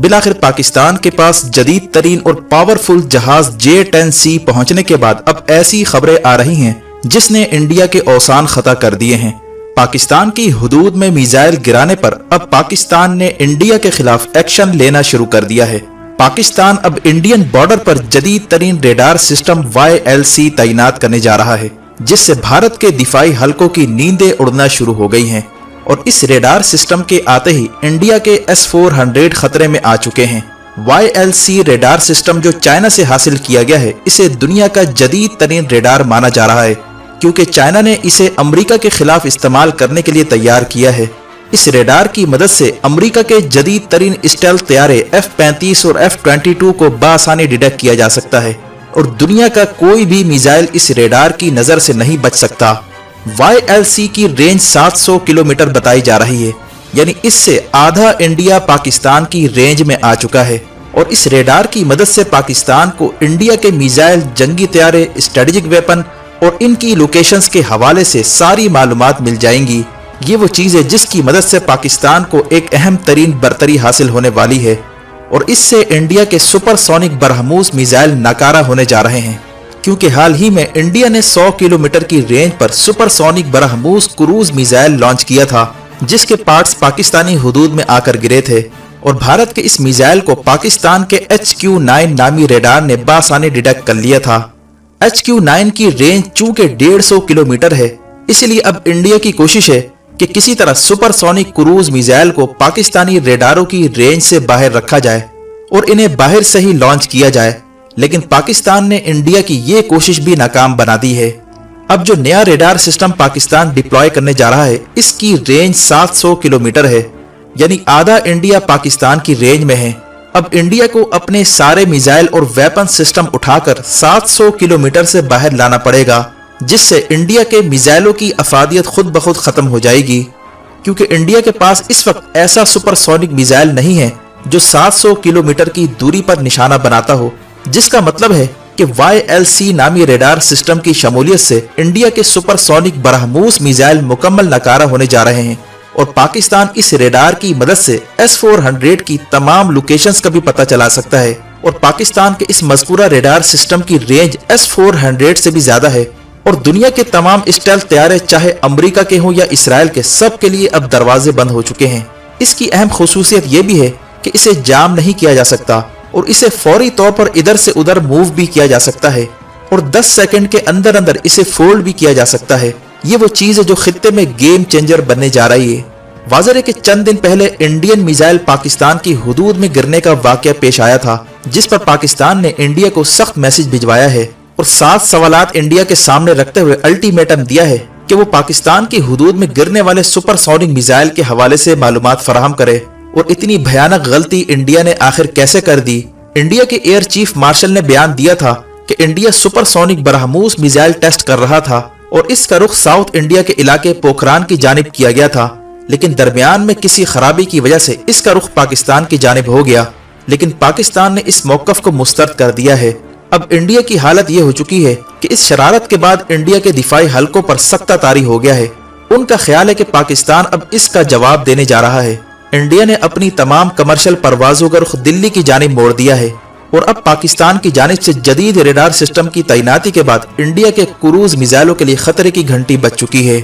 बिलाखिर पाकिस्तान के पास जदीद तरीन और पावरफुल जहाज J-10C पहुंचने के बाद अब ऐसी खबरें आ रही हैं जिसने इंडिया के औसान खता कर दिए हैं। पाकिस्तान की हुदूद में मिसाइल गिराने पर अब पाकिस्तान ने इंडिया के खिलाफ एक्शन लेना शुरू कर दिया है। पाकिस्तान अब इंडियन बॉर्डर पर जदीद तरीन रेडार सिस्टम YLC तैनात करने जा रहा है, जिससे भारत के दिफाई हलकों की नींदें उड़ना शुरू हो गई हैं और इस रेडार सिस्टम के आते ही इंडिया के S-400 खतरे में आ चुके हैं। YLC रेडार सिस्टम जो चाइना से हासिल किया गया है, इसे दुनिया का जदीद तरीन रेडार माना जा रहा है क्योंकि चाइना ने इसे अमेरिका के खिलाफ इस्तेमाल करने के लिए तैयार किया है। इस रेडार की मदद से अमेरिका के जदीद तरीन स्टेल्थ तैयारे F-35 और F-22 को बआसानी डिटेक्ट किया जा सकता है और दुनिया का कोई भी मिसाइल इस रेडार की नजर से नहीं बच सकता। YLC की रेंज 700 किलोमीटर बताई जा रही है, यानी इससे आधा इंडिया पाकिस्तान की रेंज में आ चुका है और इस रेडार की मदद से पाकिस्तान को इंडिया के मिसाइल, जंगी तैयारे, स्ट्रेटेजिक वेपन और इनकी लोकेशंस के हवाले से सारी मालूमात मिल जाएंगी। ये वो चीज़ है जिसकी मदद से पाकिस्तान को एक अहम तरीन बरतरी हासिल होने वाली है और इससे इंडिया के सुपरसोनिक बरहमूस मिसाइल नाकारा होने जा रहे हैं क्योंकि हाल ही में इंडिया ने 100 किलोमीटर की रेंज पर सुपरसोनिक बरहमूस क्रूज मिसाइल लॉन्च किया था, जिसके पार्ट्स पाकिस्तानी हुदूद में आकर गिरे थे और भारत के इस मिसाइल को पाकिस्तान के HQ-9 नामी रेडार ने बआसानी डिटेक्ट कर लिया था। HQ-9 की रेंज चूंकि 150 किलोमीटर है, इसलिए अब इंडिया की कोशिश है कि किसी तरह सुपरसोनिक क्रूज मिसाइल को पाकिस्तानी रेडारों की रेंज से बाहर रखा जाए और इन्हें बाहर से ही लॉन्च किया जाए, लेकिन पाकिस्तान ने इंडिया की ये कोशिश भी नाकाम बना दी है। अब जो नया रेडार सिस्टम पाकिस्तान डिप्लॉय करने जा रहा है, इसकी रेंज 700 किलोमीटर है, यानी आधा इंडिया पाकिस्तान की रेंज में है। अब इंडिया को अपने सारे मिसाइल और वेपन सिस्टम उठाकर 700 किलोमीटर से बाहर लाना पड़ेगा, जिससे इंडिया के मिसाइलों की अफादियत खुद ब खुद खत्म हो जाएगी क्योंकि इंडिया के पास इस वक्त ऐसा सुपरसोनिक मिसाइल नहीं है जो 700 किलोमीटर की दूरी पर निशाना बनाता हो, जिसका मतलब है कि YLC नामी रेडार सिस्टम की शमूलियत से इंडिया के सुपरसोनिक बरहमूस मिसाइल मुकम्मल नाकारा होने जा रहे हैं और पाकिस्तान इस रेडार की मदद से S-400 की तमाम लोकेशंस का भी पता चला सकता है और पाकिस्तान के इस मज़कूरा रेडार सिस्टम की रेंज S-400 से भी ज्यादा है और दुनिया के तमाम स्टेल्थ तैयारे चाहे अमेरिका के हों या इसराइल के, सब के लिए अब दरवाजे बंद हो चुके हैं। इसकी अहम खुसूसियत यह भी है कि इसे जाम नहीं किया जा सकता और इसे फौरी तौर पर इधर से उधर मूव भी किया जा सकता है और 10 सेकंड के अंदर अंदर इसे फोल्ड भी किया जा सकता है। ये वो चीज है जो खित्ते में गेम चेंजर बनने जा रही है। वाज़ेह है कि चंद दिन पहले इंडियन मिसाइल पाकिस्तान की हुदूद में गिरने का वाकया पेश आया था, जिस पर पाकिस्तान ने इंडिया को सख्त मैसेज भिजवाया है और 7 सवालात इंडिया के सामने रखते हुए अल्टीमेटम दिया है कि वो पाकिस्तान की हुदूद में गिरने वाले सुपरसोनिक मिसाइल के हवाले से मालूमात फराहम करे। और इतनी भयानक गलती इंडिया ने आखिर कैसे कर दी? इंडिया के एयर चीफ मार्शल ने बयान दिया था कि इंडिया सुपरसोनिक बरहमूस मिसाइल टेस्ट कर रहा था और इसका रुख साउथ इंडिया के इलाके पोखरान की जानिब किया गया था, लेकिन दरमियान में किसी खराबी की वजह से इसका रुख पाकिस्तान की जानिब हो गया, लेकिन पाकिस्तान ने इस मौकफ को मुस्तरद कर दिया है। अब इंडिया की हालत ये हो चुकी है कि इस शरारत के बाद इंडिया के दिफाई हलकों पर सख्ता तारी हो गया है। उनका ख्याल है कि पाकिस्तान अब इसका जवाब देने जा रहा है। इंडिया ने अपनी तमाम कमर्शियल परवाजों का रुख दिल्ली की जानिब मोड़ दिया है और अब पाकिस्तान की जानिब से जदीद रेडार सिस्टम की तैनाती के बाद इंडिया के क्रूज मिसाइलों के लिए खतरे की घंटी बज चुकी है।